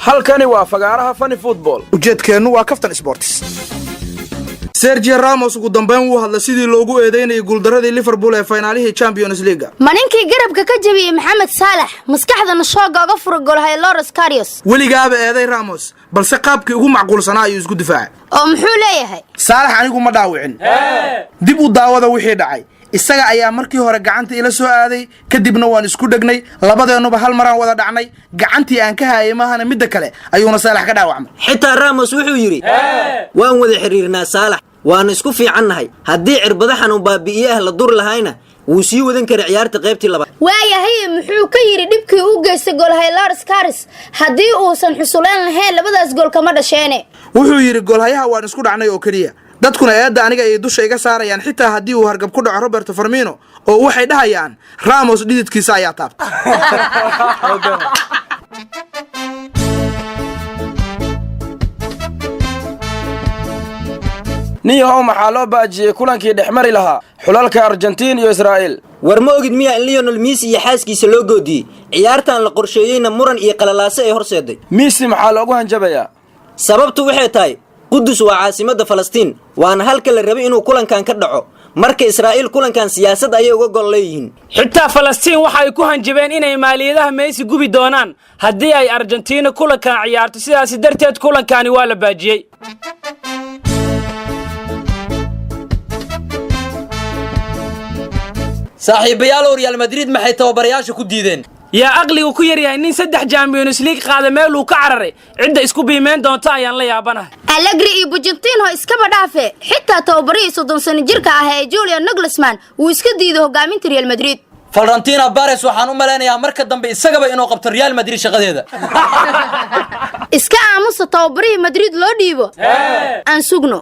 halkani waa fagaaraha Funny Football. ujeedkeenu waa Kaftan Sports. Sergio Ramos ugu dambeyn uu hadla sidii loogu eedeynay guuldaradii Liverpool ee finaalihii Champions League. Maninkii garabka ka jabiyay Mohamed Salah, maskaxdana shooga uga furo goolhay Loris Karius. Weligaaba eeday Ramos, balse qaabkii ugu macquulsanaa ayuu isku difaacay. Oo muxuu leeyahay? Salah anigu ma dhaawicin. Dib u daawada wixii dhacay. isaga ayaa markii hore gacanta ila soo aaday kadibna waan isku dhagnay labadeenuba hal maraan wada dhacnay gacantii aan ka haayay maahana mid kale ayuuna Salah ka dhaawacmay xitaa Ramos wuxuu yiri waan wada xiriirnaa Salah waan isku fiicannahay hadii cirbada xanuun baabi'iyaha la dur lahayna wuu sii wadan kara ciyaarta qaybtii labaad waayahay muxuu ka yiri dhibkii uu geystay goolhay Loris Karius hadii uusan xusuleen lahayn labadaas gool kama dhasheene wuxuu yiri goolhayaha waan isku dhacnay oo kaliya dadkuna eedda aniga ay dusha iga saarayaan xitaa hadii uu hargab ku dhaco Roberto Firmino oo waxay dhahayaan Ramos dhididkiisa ayaa taabtay niyo maxaa loo baajiyay kulankii dhexmari lahaa xulalka Argentina iyo Israel war ma ogid miya Lionel Messi iyo xaaskiisa loo goodiyay ciyaartan la qorsheeyayna muran iyo qalalaase ay horseeday Messi maxaa loogu hanjabayaa sababtu waxay tahay Qudus waa caasimada Falastiin waana halka la rabay inuu kulankan ka dhaco marka Israel kulankan siyaasad ay uga gol leeyihiin xitaa Falastiin waxa ay ku hanjabeen inay maaliyadaha Messi gubi doonaan hadii ay Argentina kulankan ciyaarto sidaas darteed kulankani waa la baajiyay saaxiibayaal Real Madrid maxay tababarayaasha ku diideen يا أغلي وكيريا إني سدح جامبيونس ليج قاعد ماله كعرري عند إسكو بيمين دونتا يان لا يابنا ألغري بوجنتين هو إسكابا دافع حتى توبري صدن سنجيركا هي جوليان نغلسمان وإسكا ديدو هوغامين ريال مدريد فلورنتينا باريس waxaan u maleynayaa marka dambe isagaba inuu qabto Real Madrid shaqadeeda iska aamusa tawbari Madrid loo dhiibo aan sugno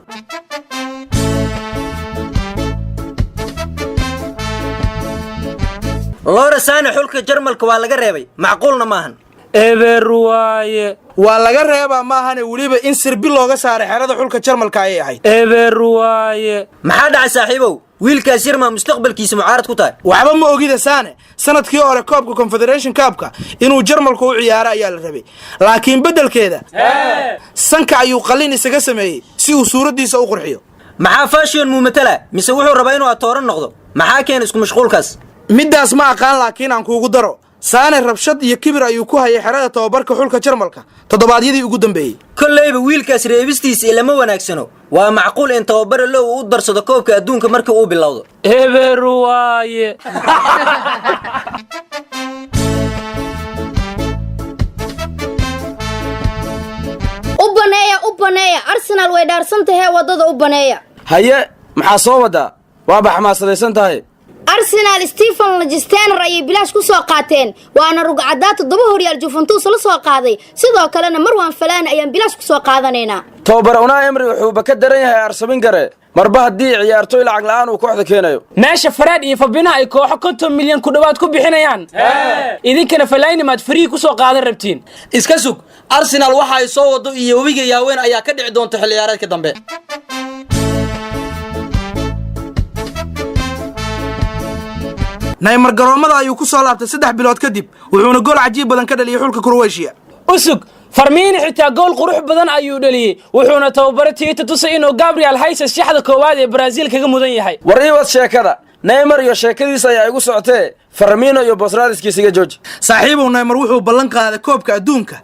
Loris ana xulka Jarmalka waa laga reebay macquulna maahan eberuwaye waa laga reebaa maahane waliba in sirbi looga saaray xerada xulka Jarmalka ay ahayd eberuwaye maxaa dhacay saaxiibow wiilkaas yarma mustaqbalkiisa mucaarad ku tahay waxba ma ogida saane sanadkii hore koobka Confederation Cup-ka inuu Jarmalku u ciyaaro ayaa la rabay laakiin bedelkeeda sanka ayuu qalin isaga sameeyay si uu suuradiisa u qurxiyo maxaa fashion mumatala mise wuxuu rabaa inuu atooran noqdo maxaa keen isku mashquulkaas midaas ma aqaan laakiin aan kuugu daro saane rabshad iyo kibir ayuu ku hayay xerada tababarka xulka Jarmalka todobaadyadii ugu dambeeyay kullayba wiilkaas reebistiisa ilama wanaagsano waa macquul in tababar loo u darsado koobka adduunka markii uu bilowdo eberuwaye u baneeya Arsenal way dhaarsantahay wadada u baneeya haye maxaa soo wada waaba xamaasadaysan tahay Arsenal Stephen Leicester ay bilaash ku soo qaateen waana rugcadaad 7 horyaal Juventus la soo qaaday sidoo kalena Marwan Fellaini ayaan bilaash ku soo qaadaneena tababar Unai Emery wuxuu ka daran yahay Arsenal gare marba hadii ciyaartoy lacag la'aan uu kooxda keenayo meesha Fred iyo Fabinho ay kooxo 50 milyan ku dhawaad ku bixinayaan idinkana Fellaini maad free ku soo qaadan rabtiin iska sug Arsenal waxa ay soo wado iyo wabiga yaaween ayaa ka dhici doonta xil ciyaareedka dambe Neymar garoomada ayuu ku soo laabtay 3 bilood kadib wuxuuna gool cajiib badan ka dhaliyay xulka Croatia usug Firmino xitaa gool qurux badan ayuu dhaliyay wuxuuna tababartii tusay inuu Gabriel Jesus shaxda koowaad ee Brazil kaga mudan yahay wariiwad sheekada Neymar iyo sheekadiisa ayaa igu socotay Firmino iyo Bosradiskiisa George saaxiibow Neymar wuxuu ballan qaaday koobka adduunka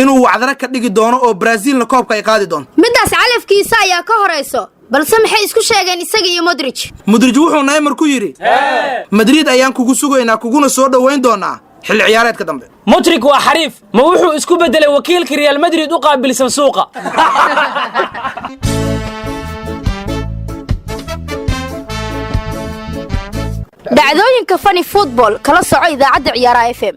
inuu wacdara ka dhigi doono oo Brazilna koobka ay qaadi doonto midaas calafkiisa ayaa ka horeyso balse maxay isku sheegeen isaga iyo Modric wuxuu Neymar ku yiri Madrid ayaan kugu sugaynaa kuguna soo dhaweyn doonaa xil ciyaareedka dambe Modric waa xariif ma wuxuu isku bedelay wakiilka Real Madrid u qaabilsan suuqa dhacdooyinka Funny Football kala soco idaacada ciyaaraha FM